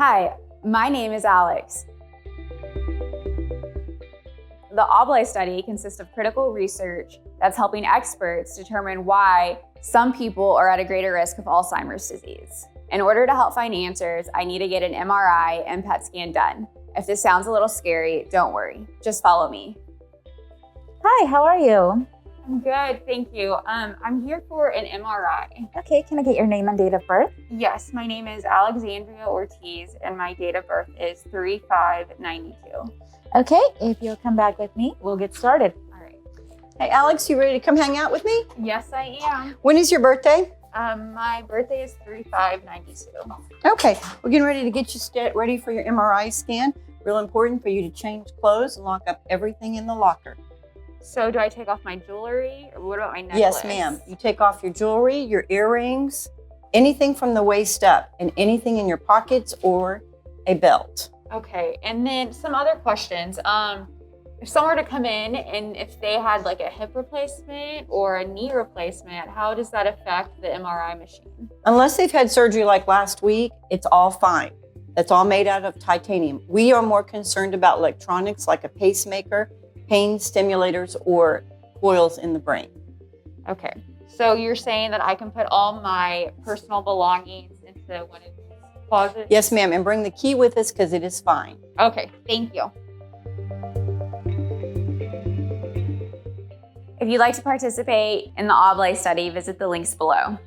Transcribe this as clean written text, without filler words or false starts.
Hi, my name is Alex. The OBLE study consists of critical research that's helping experts determine why some people are at a greater risk of Alzheimer's disease. In order to help find answers, I need to get an MRI and PET scan done. If this sounds a little scary, don't worry, just follow me. Hi, how are you? I'm good, thank you. I'm here for an MRI. Okay, can I get your name and date of birth? Yes, my name is Alexandria Ortiz and my date of birth is 3/5/92. Okay, if you'll come back with me, we'll get started. All right. Hey, Alex, you ready to come hang out with me? Yes, I am. When is your birthday? My birthday is 3/5/92. Okay, we're getting ready to get you ready for your MRI scan. Real important for you to change clothes and lock up everything in the locker. So do I take off my jewelry or what about my necklace? Yes, ma'am. You take off your jewelry, your earrings, anything from the waist up, and anything in your pockets or a belt. Okay, and then some other questions. If someone were to come in and if they had like a hip replacement or a knee replacement, how does that affect the MRI machine? Unless they've had surgery like last week, it's all fine. That's all made out of titanium. We are more concerned about electronics like a pacemaker, pain stimulators, or coils in the brain. Okay, so you're saying that I can put all my personal belongings into one of these closets? Yes, ma'am, and bring the key with us because it is fine. Okay, thank you. If you'd like to participate in the OBLE study, visit the links below.